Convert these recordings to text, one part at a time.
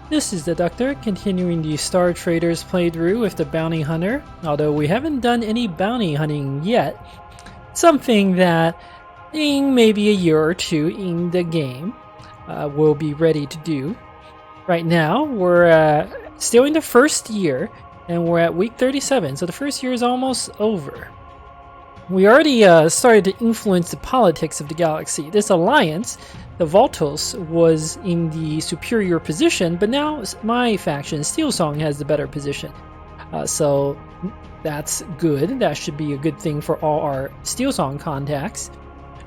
This is the Doctor, continuing the Star Traders playthrough with the Bounty Hunter. Although we haven't done any bounty hunting yet, something that in maybe a year or two in the game we'll be ready to do. Right now, we're still in the first year, and we're at week 37, so the first year is almost over. We already started to influence the politics of the galaxy. This alliance, the Voltos, was in the superior position, but now my faction, Steel Song, has the better position. So that's good. That should be a good thing for all our Steel Song contacts.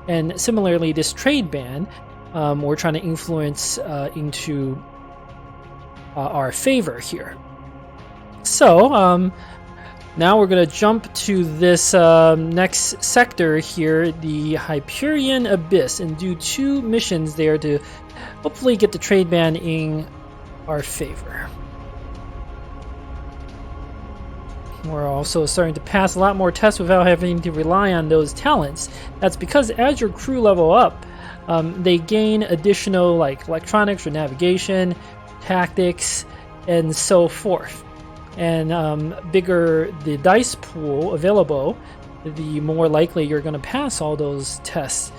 And similarly, this trade ban, we're trying to influence into our favor here. So, now we're going to jump to this next sector here, the Hyperion Abyss, and do 2 missions there to hopefully get the trade ban in our favor. We're also starting to pass a lot more tests without having to rely on those talents. That's because as your crew level up, they gain additional like electronics or navigation, tactics, and so forth. And bigger the dice pool available, the more likely you're going to pass all those tests.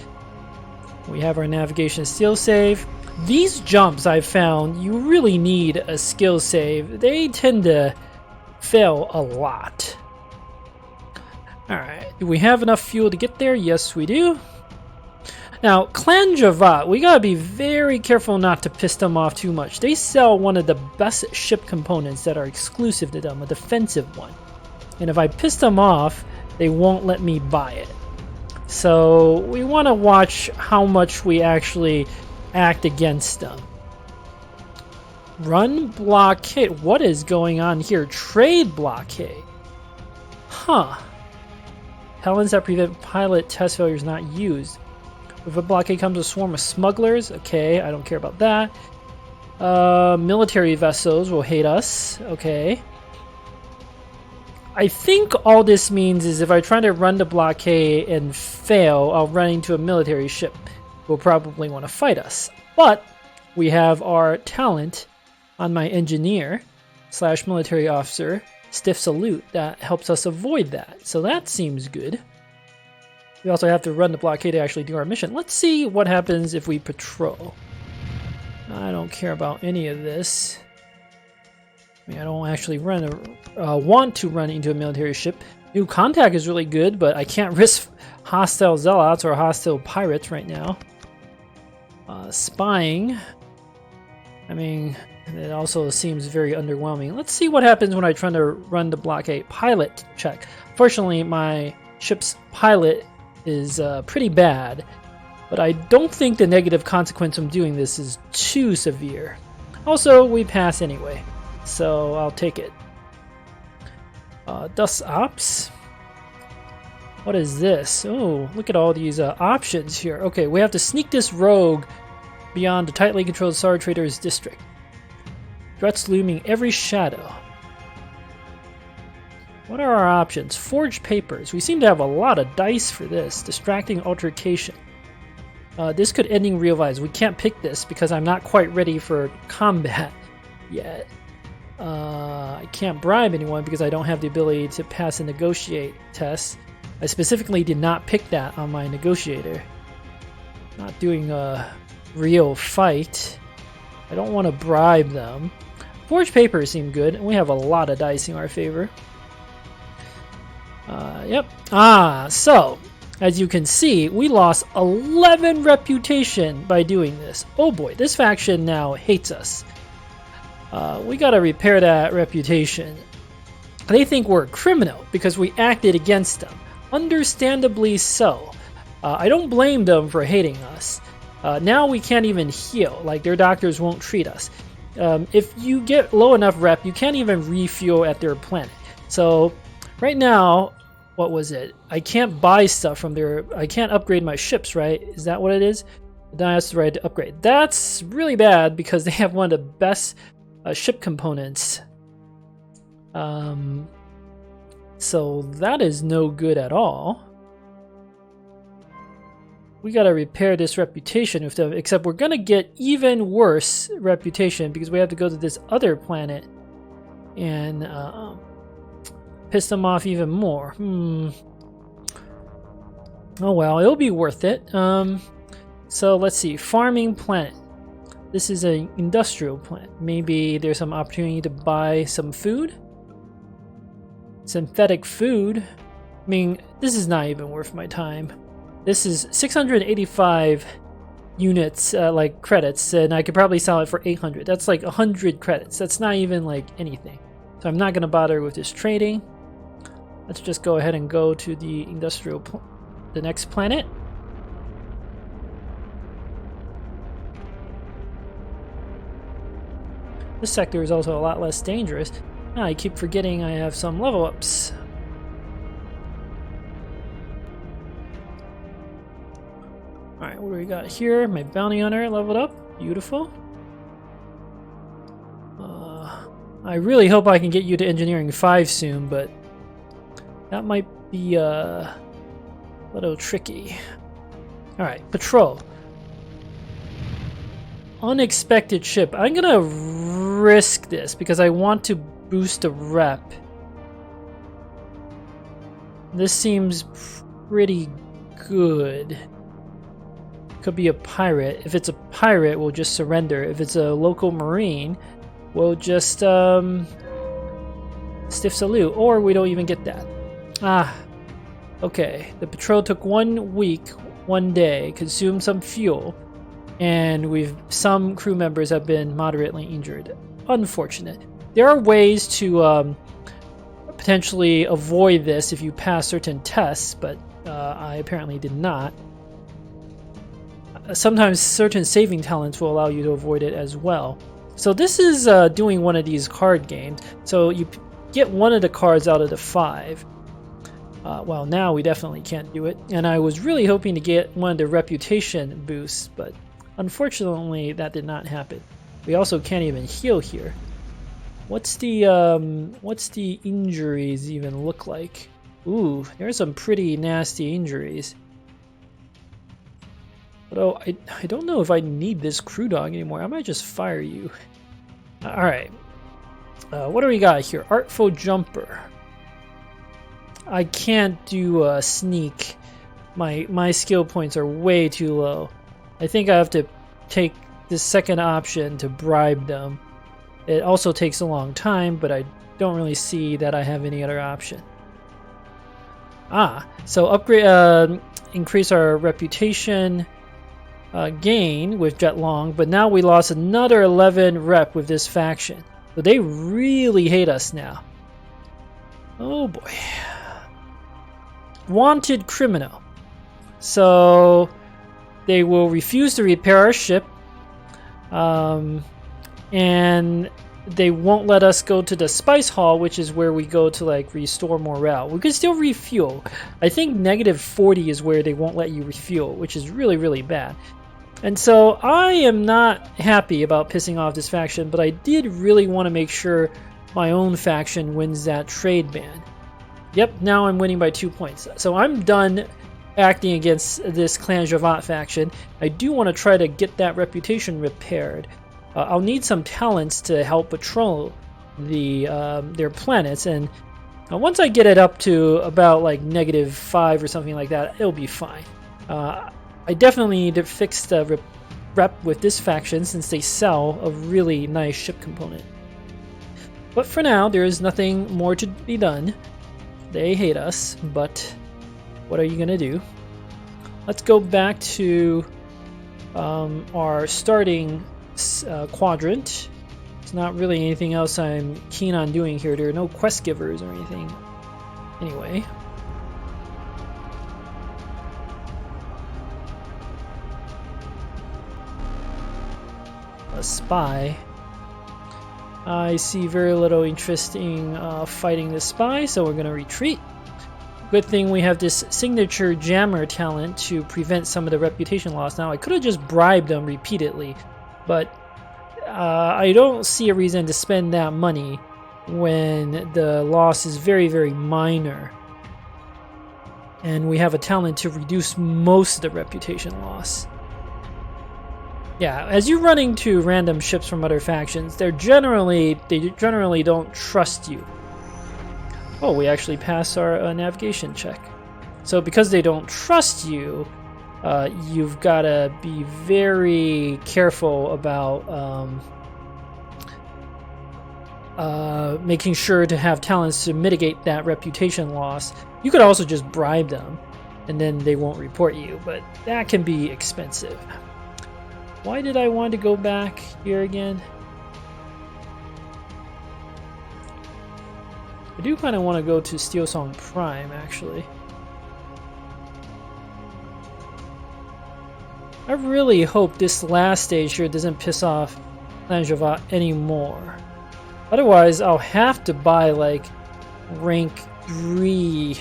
We have our navigation skill save. These jumps I've found you really need a skill save. They tend to fail a lot. Alright, do we have enough fuel to get there? Yes, we do. Now, Clan Javat, we gotta be very careful not to piss them off too much. They sell one of the best ship components that are exclusive to them, a defensive one. And if I piss them off, they won't let me buy it. So we want to watch how much we actually act against them. Run blockade. What is going on here? Trade blockade. Huh. Talents that prevent pilot test failures not used. With a blockade comes a swarm of smugglers. Okay, I don't care about that. Military vessels will hate us. Okay. I think all this means is if I try to run the blockade and fail, I'll run into a military ship who will probably want to fight us. But we have our talent on my engineer / military officer, Stiff Salute, that helps us avoid that. So that seems good. We also have to run the blockade to actually do our mission. Let's see what happens if we patrol. I don't care about any of this. I mean, I don't actually want to run into a military ship. New contact is really good, but I can't risk hostile zealots or hostile pirates right now. Spying. I mean, it also seems very underwhelming. Let's see what happens when I try to run the blockade. Pilot check. Fortunately, my ship's pilot is pretty bad, but I don't think the negative consequence of doing this is too severe. Also, we pass anyway, so I'll take it. Dust Ops. What is this? Oh, look at all these options here. Okay, we have to sneak this rogue beyond the tightly controlled Star Traders district. Threats looming every shadow. What are our options? Forged papers. We seem to have a lot of dice for this. Distracting altercation. This could end in real lives. We can't pick this because I'm not quite ready for combat yet. I can't bribe anyone because I don't have the ability to pass a negotiate test. I specifically did not pick that on my negotiator. Not doing a real fight. I don't want to bribe them. Forged papers seem good, and we have a lot of dice in our favor. Yep. So, as you can see, we lost 11 reputation by doing this. Oh boy, this faction now hates us. We gotta repair that reputation. They think we're a criminal because we acted against them. Understandably so. I don't blame them for hating us. Now we can't even heal, like their doctors won't treat us. If you get low enough rep, you can't even refuel at their planet. So, right now, what was it? I can't buy stuff from their... I can't upgrade my ships, right? Is that what it is? Then I have the right to upgrade. That's really bad because they have one of the best ship components. So that is no good at all. we gotta repair this reputation with them, except we're gonna get even worse reputation because we have to go to this other planet and piss them off even more. Oh well, it'll be worth it. So let's see, farming planet. This is an industrial plant. Maybe there's some opportunity to buy some food. Synthetic food. I mean, this is not even worth my time. This is 685 units, like credits, and I could probably sell it for 800. That's like 100 credits. That's not even like anything. So I'm not going to bother with this trading. Let's just go ahead and go to the the next planet. This sector is also a lot less dangerous. I keep forgetting I have some level ups. Alright, what do we got here? My bounty hunter leveled up. Beautiful. I really hope I can get you to engineering 5 soon, but that might be a little tricky. Alright, patrol. Unexpected ship. I'm gonna risk this because I want to boost a rep. This seems pretty good. Could be a pirate. If it's a pirate, we'll just surrender. If it's a local marine, we'll just stiff salute, or we don't even get that. Okay. The patrol took 1 week, 1 day, consumed some fuel, and some crew members have been moderately injured. Unfortunate. There are ways to potentially avoid this if you pass certain tests, but I apparently did not. Sometimes certain saving talents will allow you to avoid it as well. So this is doing one of these card games. So you get one of the cards out of the 5. Well, now we definitely can't do it. And I was really hoping to get one of the reputation boosts, but unfortunately that did not happen. We also can't even heal here. What's the injuries even look like? Ooh, there's some pretty nasty injuries. Although I don't know if I need this crew dog anymore. I might just fire you. Alright. What do we got here? Artful Jumper. I can't do a sneak. My skill points are way too low. I think I have to take the second option to bribe them. It also takes a long time, but I don't really see that I have any other option. So upgrade, increase our reputation gain with Jet Long, but now we lost another 11 rep with this faction. So they really hate us now. Oh boy. Wanted criminal. So they will refuse to repair our ship. And they won't let us go to the Spice Hall, which is where we go to like restore morale. We can still refuel. I think -40 is where they won't let you refuel, which is really, really bad. And so I am not happy about pissing off this faction, but I did really want to make sure my own faction wins that trade ban. Yep, now I'm winning by 2 points. So I'm done acting against this Clan Javat faction. I do want to try to get that reputation repaired. I'll need some talents to help patrol their planets, and once I get it up to about like -5 or something like that, it'll be fine. I definitely need to fix the rep with this faction since they sell a really nice ship component. But for now, there is nothing more to be done. They hate us, but what are you gonna do? Let's go back to our starting quadrant. There's not really anything else I'm keen on doing here. There are no quest givers or anything. Anyway. A spy. I see very little interest in fighting the spy, so we're going to retreat. Good thing we have this signature jammer talent to prevent some of the reputation loss. Now, I could have just bribed them repeatedly, but I don't see a reason to spend that money when the loss is very, very minor. And we have a talent to reduce most of the reputation loss. Yeah, as you run into random ships from other factions, they generally don't trust you. Oh, we actually passed our navigation check. So because they don't trust you, you've got to be very careful about making sure to have talents to mitigate that reputation loss. You could also just bribe them, and then they won't report you, but that can be expensive. Why did I want to go back here again? I do kind of want to go to Steel Song Prime, actually. I really hope this last stage here doesn't piss off Clan Javat anymore. Otherwise, I'll have to buy like rank 3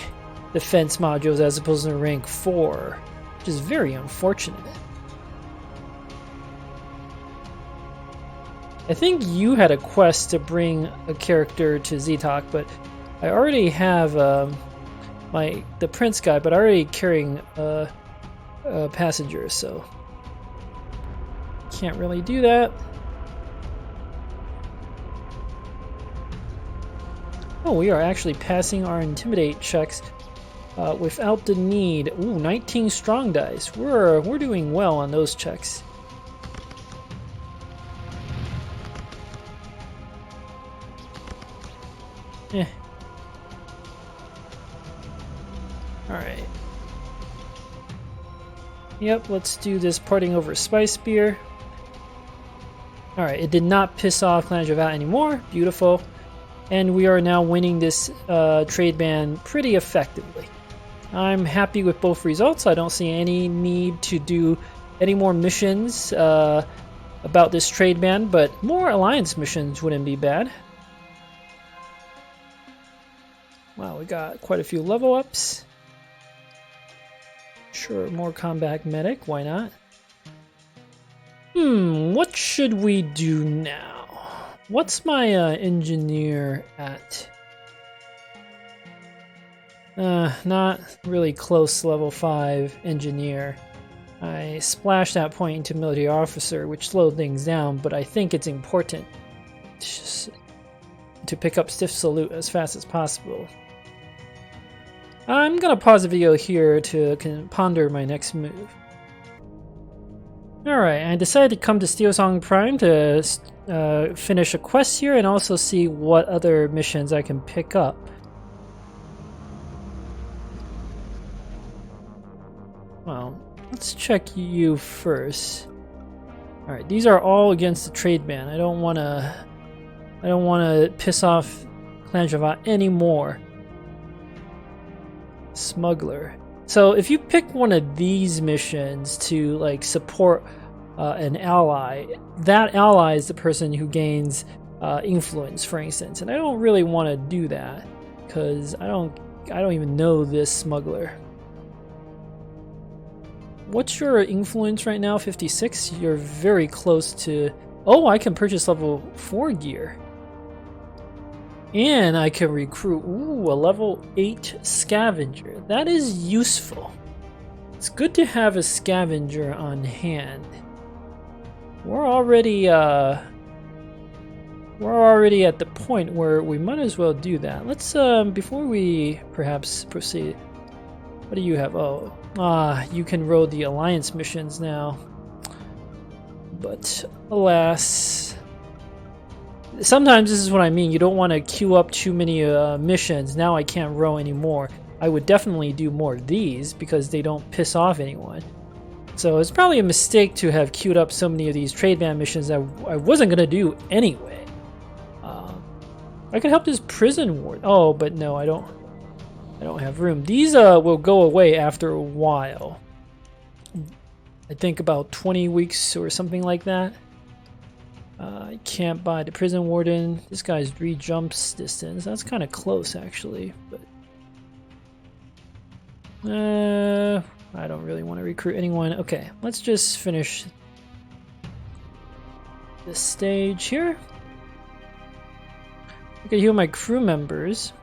defense modules as opposed to rank 4, which is very unfortunate. I think you had a quest to bring a character to Zetok, but I already have the prince guy, but I'm already carrying a passenger, so can't really do that. Oh, we are actually passing our intimidate checks without the need. Ooh, 19 strong dice. We're doing well on those checks. Alright. Yep, let's do this parting over spice beer. Alright, it did not piss off Clan Javat anymore. Beautiful. And we are now winning this trade ban pretty effectively. I'm happy with both results. I don't see any need to do any more missions about this trade ban, but more alliance missions wouldn't be bad. Wow, we got quite a few level ups. Sure, more combat medic, why not? What should we do now? What's my engineer at? Not really close level 5 engineer. I splashed that point into military officer, which slowed things down, but I think it's important to pick up stiff salute as fast as possible. I'm gonna pause the video here to ponder my next move. Alright, I decided to come to Steel Song Prime to finish a quest here and also see what other missions I can pick up. Well, let's check you first. Alright, these are all against the trade ban. I don't wanna piss off Clan Javat anymore. Smuggler. So if you pick one of these missions to like support an ally, that ally is the person who gains influence, for instance. And I don't really want to do that because I don't even know this smuggler. What's your influence right now? 56. You're very close to. Oh, I can purchase level 4 gear. And I can recruit, ooh, a level 8 scavenger. That is useful. It's good to have a scavenger on hand. We're already at the point where we might as well do that. Let's before we perhaps proceed. What do you have? Oh, you can roll the alliance missions now. But alas. Sometimes this is what I mean. You don't want to queue up too many missions. Now I can't row anymore. I would definitely do more of these because they don't piss off anyone. So it's probably a mistake to have queued up so many of these trade ban missions that I wasn't going to do anyway. I could help this prison ward. Oh, but no, I don't have room. These will go away after a while. I think about 20 weeks or something like that. I can't buy the prison warden. This guy's 3 jumps distance. That's kind of close, actually. But I don't really want to recruit anyone. Okay, let's just finish this stage here. I can heal my crew members.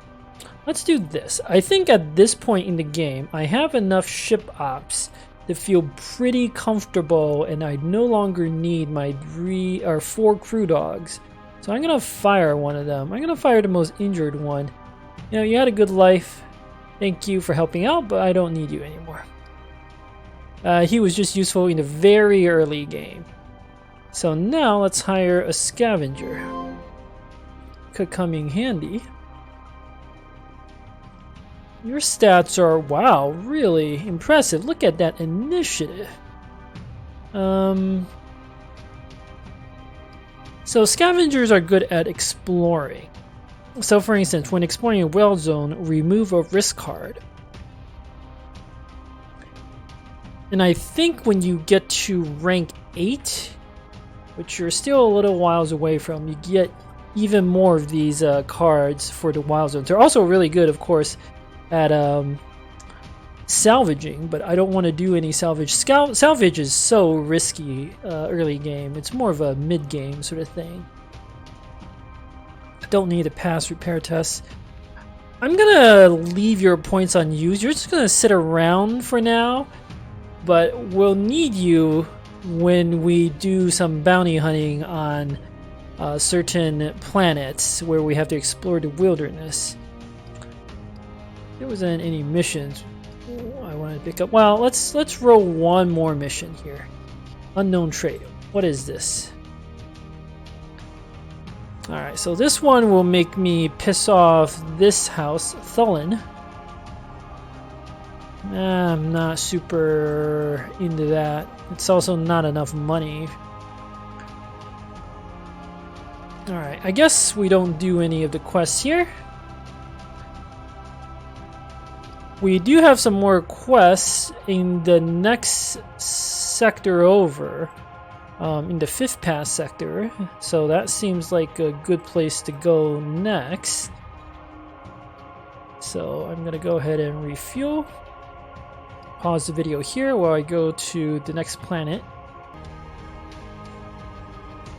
Let's do this. I think at this point in the game, I have enough ship ops to feel pretty comfortable, and I no longer need my 3 or 4 crew dogs. So I'm gonna fire one of them. I'm gonna fire the most injured one. You know, you had a good life. Thank you for helping out, but I don't need you anymore. He was just useful in the very early game. So now let's hire a scavenger. Could come in handy. Your stats are, wow, really impressive. Look at that initiative. So scavengers are good at exploring. So for instance, when exploring a whale zone, remove a risk card. And I think when you get to rank 8, which you're still a little whiles away from, you get even more of these cards for the wild zones. They're also really good, of course, at salvaging, but I don't want to do any salvage. Salvage is so risky early game. It's more of a mid-game sort of thing. Don't need to pass repair tests. I'm gonna leave your points unused. You're just gonna sit around for now, but we'll need you when we do some bounty hunting on certain planets where we have to explore the wilderness. There wasn't any missions I wanted to pick up. Well, let's roll one more mission here. Unknown trait. What is this? Alright, so this one will make me piss off this house, Thulin. I'm not super into that. It's also not enough money. Alright, I guess we don't do any of the quests here. We do have some more quests in the next sector over, in the 5th pass sector, so that seems like a good place to go next. So I'm gonna go ahead and refuel. Pause the video here while I go to the next planet.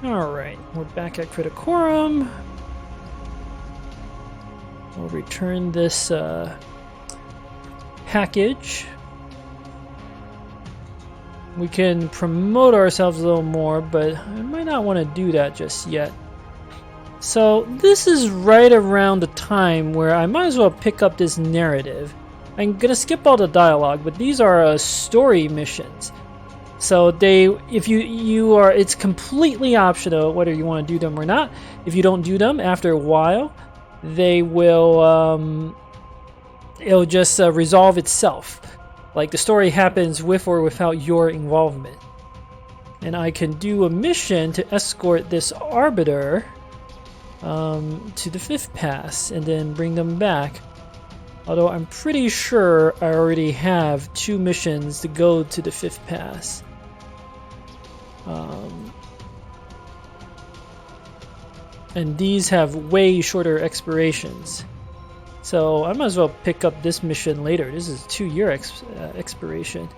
Alright, we're back at Criticorum. We'll return this package. We can promote ourselves a little more, but I might not want to do that just yet. So this is right around the time where I might as well pick up this narrative. I'm gonna skip all the dialogue, but these are story missions. So it's completely optional whether you want to do them or not. If you don't do them, after a while, they will it'll just resolve itself. Like the story happens with or without your involvement. And I can do a mission to escort this arbiter to the 5th pass and then bring them back. Although I'm pretty sure I already have 2 missions to go to the 5th pass. And these have way shorter expirations. So I might as well pick up this mission later. This is a 2-year expiration.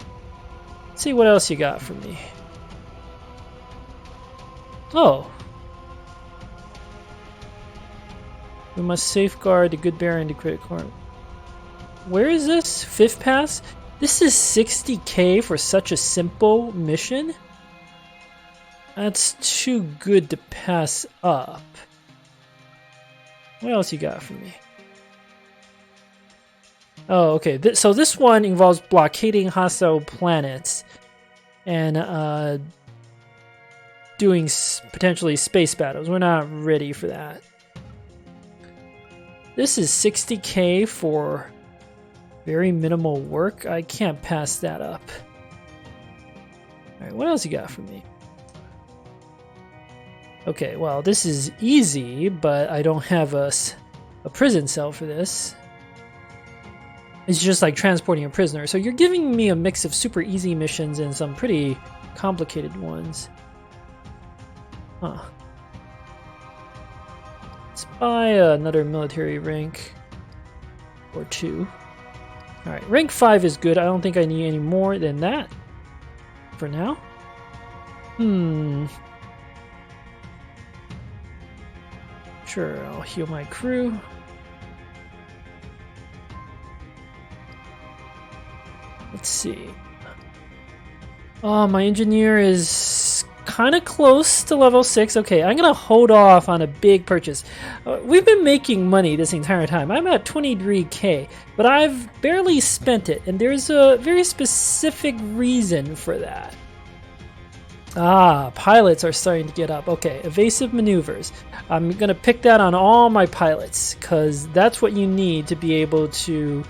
Let's see what else you got for me. Oh. We must safeguard the good bearer and the critical. Where is this? 5th pass? This is 60k for such a simple mission? That's too good to pass up. What else you got for me? Oh, okay. So this one involves blockading hostile planets and doing potentially space battles. We're not ready for that. This is 60k for very minimal work. I can't pass that up. Alright, what else you got for me? Okay, well, this is easy, but I don't have a prison cell for this. It's just like transporting a prisoner. So you're giving me a mix of super easy missions and some pretty complicated ones. Huh. Let's buy another military rank or 2. Alright, rank 5 is good. I don't think I need any more than that for now. Sure, I'll heal my crew. Let's see. Oh, my engineer is kind of close to level 6. Okay, I'm gonna hold off on a big purchase. We've been making money this entire time. I'm at 23k, but I've barely spent it, and there's a very specific reason for that. Ah, pilots are starting to get up. Okay, evasive maneuvers. I'm gonna pick that on all my pilots, because that's what you need to be able to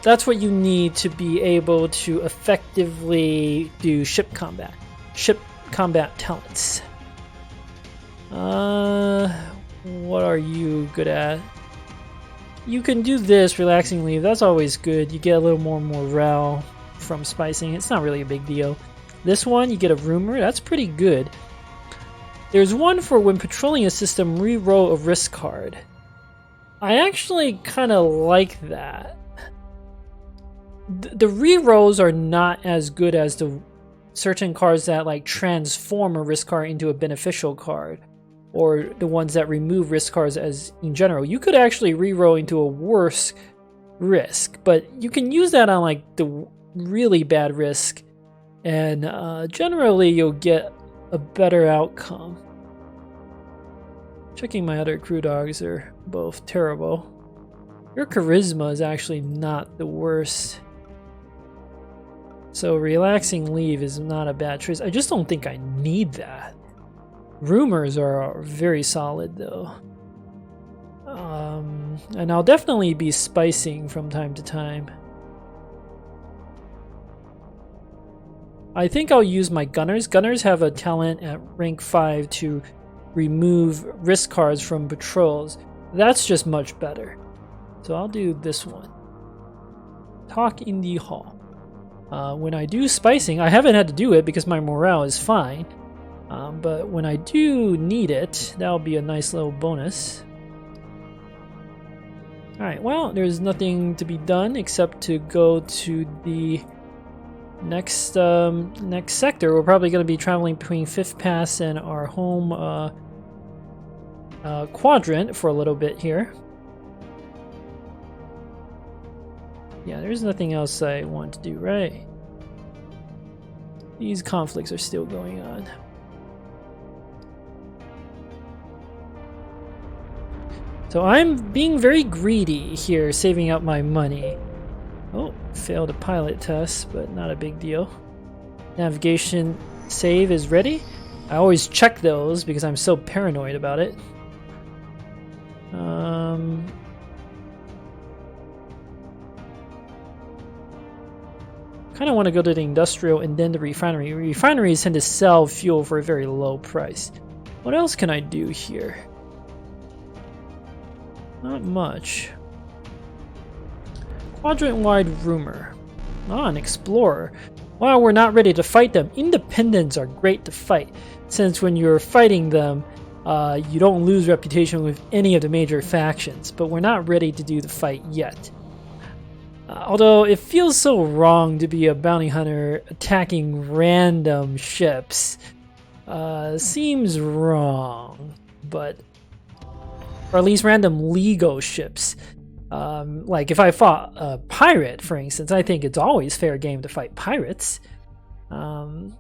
that's what you need to be able to effectively do ship combat talents. What are you good at? You can do this, relaxing leave. That's always good. You get a little more morale from spicing. It's not really a big deal. This one, you get a rumor. That's pretty good. There's one for when patrolling a system, re-roll a risk card. I actually kind of like that. The re-rolls are not as good as the certain cards that like transform a risk card into a beneficial card, or the ones that remove risk cards as in general. You could actually re-roll into a worse risk, but you can use that on like the really bad risk, and generally you'll get a better outcome. Checking my other crew dogs are both terrible. Your charisma is actually not the worst. So relaxing leave is not a bad choice. I just don't think I need that. Rumors are very solid though. And I'll definitely be spicing from time to time. I think I'll use my gunners. Gunners have a talent at rank 5 to remove risk cards from patrols. That's just much better. So I'll do this one. Talk in the hall. When I do spicing, I haven't had to do it because my morale is fine. But when I do need it, that'll be a nice little bonus. Alright, well, there's nothing to be done except to go to the next sector. We're probably going to be traveling between 5th Pass and our home quadrant for a little bit here. Yeah, there's nothing else I want to do, right? These conflicts are still going on. So I'm being very greedy here, saving up my money. Oh, failed a pilot test, but not a big deal. Navigation save is ready. I always check those because I'm so paranoid about it. Kind of want to go to the industrial and then the refinery. Refineries tend to sell fuel for a very low price. What else can I do here? Not much. Quadrant-wide rumor. Ah, an explorer. While we're not ready to fight them, independents are great to fight, since when you're fighting them, you don't lose reputation with any of the major factions, but we're not ready to do the fight yet. Although it feels so wrong to be a bounty hunter attacking random ships. Seems wrong, but... or at least random legal ships. Like if I fought a pirate, for instance, I think it's always fair game to fight pirates. Let's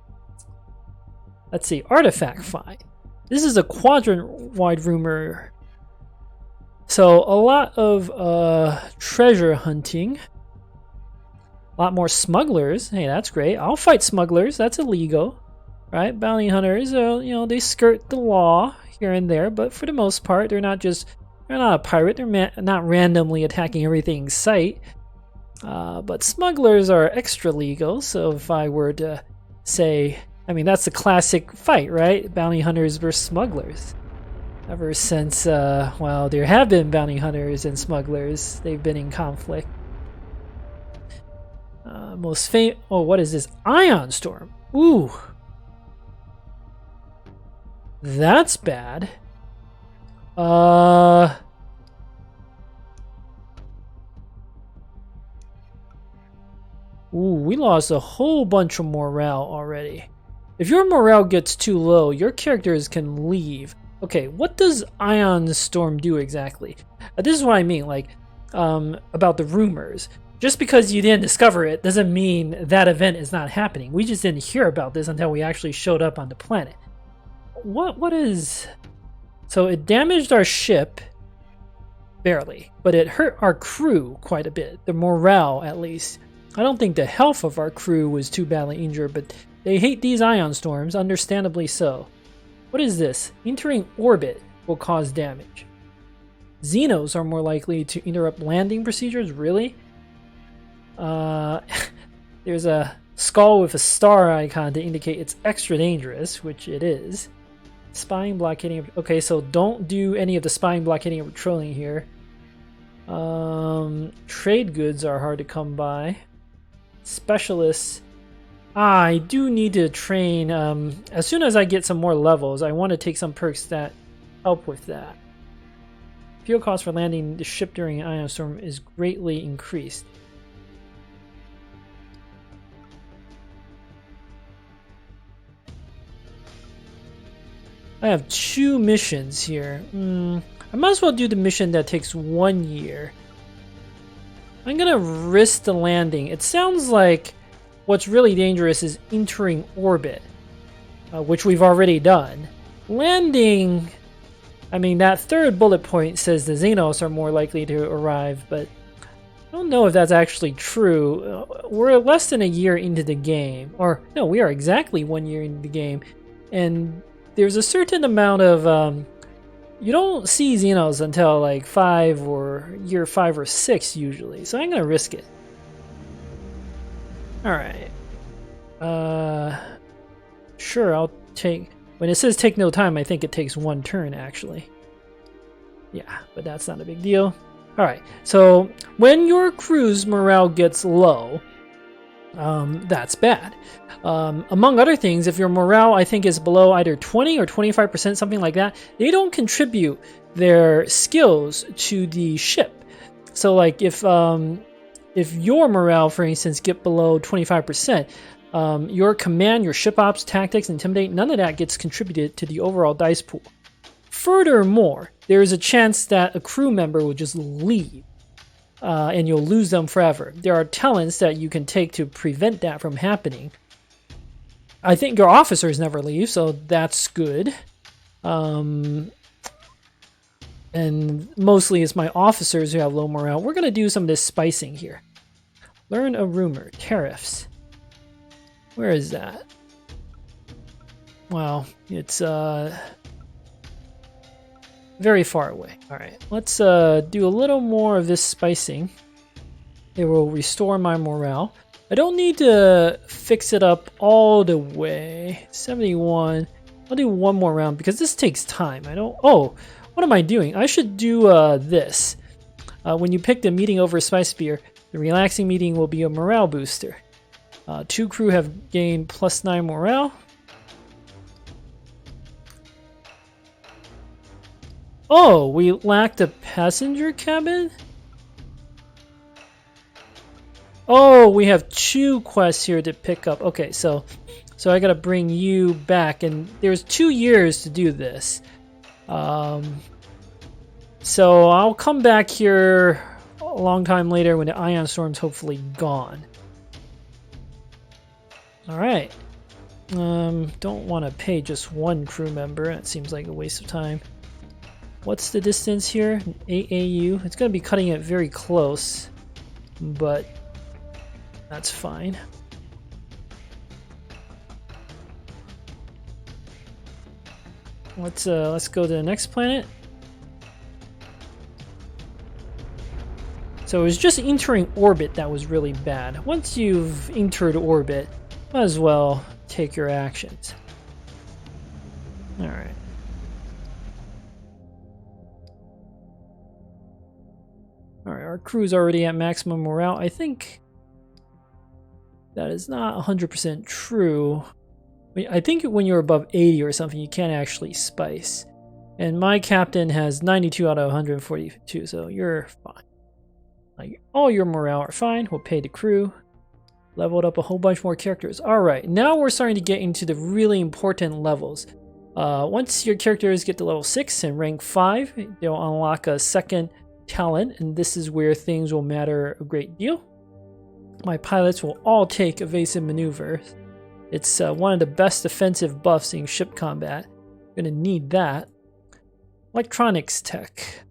see, artifact find. This is a quadrant-wide rumor. So a lot of treasure hunting. A lot more smugglers. Hey, that's great. I'll fight smugglers. That's illegal, right? Bounty hunters, you know, they skirt the law here and there, but for the most part, they're not a pirate. They're not randomly attacking everything in sight. But smugglers are extra legal. So if I were to say, I mean, that's the classic fight, right? Bounty hunters versus smugglers. Ever since, well, there have been bounty hunters and smugglers. They've been in conflict. Most famous. Oh, what is this? Ion Storm. Ooh. That's bad. Ooh, we lost a whole bunch of morale already. If your morale gets too low, your characters can leave. Okay, what does Ion Storm do exactly? This is what I mean. Like, about the rumors. Just because you didn't discover it doesn't mean that event is not happening. We just didn't hear about this until we actually showed up on the planet. What is... So it damaged our ship, barely, but it hurt our crew quite a bit. The morale, at least. I don't think the health of our crew was too badly injured, but they hate these ion storms, understandably so. What is this? Entering orbit will cause damage. Xenos are more likely to interrupt landing procedures, really? There's a skull with a star icon to indicate it's extra dangerous, which it is. Spying, blockading. Okay, so don't do any of the spying, blockading, or patrolling here. Trade goods are hard to come by. Specialists. I do need to train. As soon as I get some more levels, I want to take some perks that help with that. Fuel cost for landing the ship during an ion storm is greatly increased. I have 2 missions here. I might as well do the mission that takes 1 year. I'm gonna risk the landing. It sounds like what's really dangerous is entering orbit, which we've already done. Landing, I mean, that third bullet point says the Xenos are more likely to arrive, but I don't know if that's actually true. We're less than a year into the game. Or, no, we are exactly 1 year into the game. And there's a certain amount of... you don't see Xenos until like year 5 or 6 usually. So I'm going to risk it. Alright. Sure, I'll take... When it says take no time, I think it takes 1 turn actually. Yeah, but that's not a big deal. Alright, so when your crew's morale gets low, that's bad. Among other things, if your morale, I think, is below either 20 or 25%, something like that, they don't contribute their skills to the ship. So like if your morale, for instance, get below 25%, your command, your ship ops, tactics, intimidate, none of that gets contributed to the overall dice pool. Furthermore, there is a chance that a crew member will just leave, and you'll lose them forever. There are talents that you can take to prevent that from happening. I think your officers never leave, so that's good. And mostly it's my officers who have low morale. We're going to do some of this spicing here. Learn a rumor. Tariffs. Where is that? Wow, it's very far away. Alright, let's do a little more of this spicing. It will restore my morale. I don't need to fix it up all the way. 71. I'll do one more round because this takes time. I don't... Oh, what am I doing? I should do this. When you pick the meeting over Spice Spear, the relaxing meeting will be a morale booster. 2 crew have gained +9 morale. Oh, we lacked a passenger cabin? Oh, we have 2 quests here to pick up. Okay, so I gotta bring you back, and there's 2 years to do this. So I'll come back here a long time later when the ion storm's hopefully gone. Alright. Don't want to pay just 1 crew member. That seems like a waste of time. What's the distance here? 8 AU. It's going to be cutting it very close, but that's fine. Let's go to the next planet. So it was just entering orbit that was really bad. Once you've entered orbit, might as well take your actions. Alright. Alright, our crew's already at maximum morale. I think that is not 100% true. I think when you're above 80 or something, you can't actually spice. And my captain has 92 out of 142, so you're fine. Like, all your morale are fine. We'll pay the crew. Leveled up a whole bunch more characters. Alright, now we're starting to get into the really important levels. Once your characters get to level 6 and rank 5, they'll unlock a second talent, and this is where things will matter a great deal. My pilots will all take evasive maneuvers. It's one of the best defensive buffs in ship combat. I'm gonna need that. Electronics tech.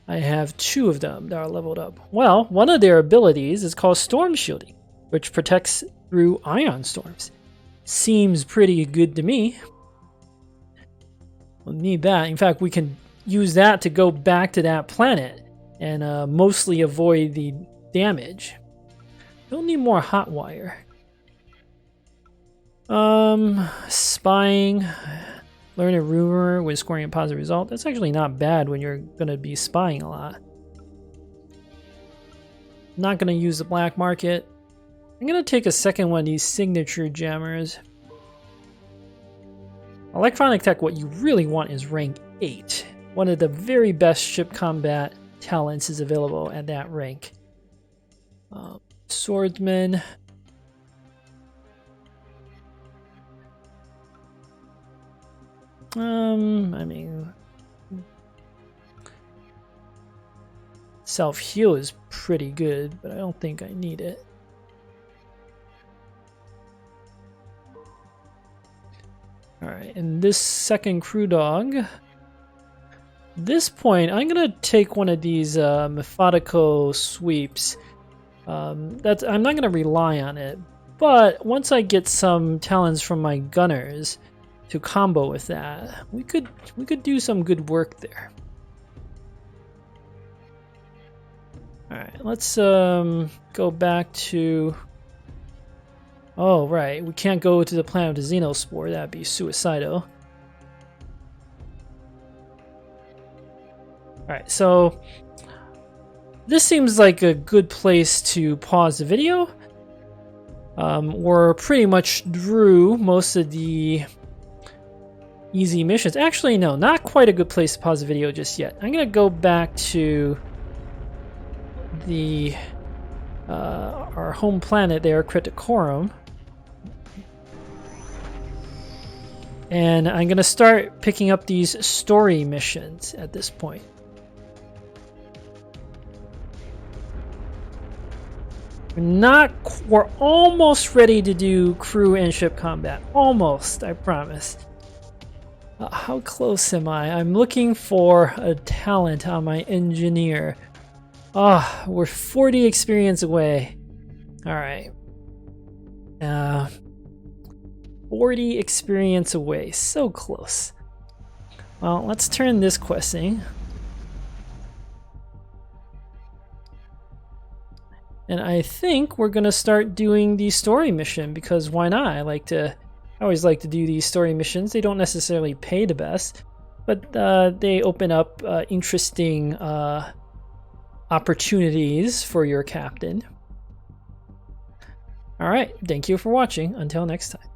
I have 2 of them that are leveled up. Well, one of their abilities is called Storm Shielding, which protects through ion storms. Seems pretty good to me. We'll need that. In fact, we can use that to go back to that planet and mostly avoid the damage. We'll need more hot wire. Spying. Learn a rumor when scoring a positive result. That's actually not bad when you're going to be spying a lot. Not going to use the black market. I'm going to take a second one of these signature jammers. Electronic tech, what you really want is rank 8. One of the very best ship combat talents is available at that rank. Swordsman. I mean, self-heal is pretty good, but I don't think I need it. Alright, and this second crew dog. At this point, I'm gonna take one of these methodical sweeps. I'm not gonna rely on it, but once I get some talents from my gunners to combo with that, we could do some good work there. All right, let's go back to. Oh right, we can't go to the planet of the Xenospore. That'd be suicidal. All right, so this seems like a good place to pause the video. We're pretty much through most of the easy missions. Actually, no, not quite a good place to pause the video just yet. I'm gonna go back to the our home planet there, Criticorum, and I'm gonna start picking up these story missions at this point. We're almost ready to do crew and ship combat. Almost, I promise. How close am I? I'm looking for a talent on my engineer. We're 40 experience away. All right. 40 experience away. So close. Well, let's turn this quest in. And I think we're gonna start doing the story mission, because why not? I always like to do these story missions. They don't necessarily pay the best, but they open up interesting opportunities for your captain. All right, thank you for watching. Until next time.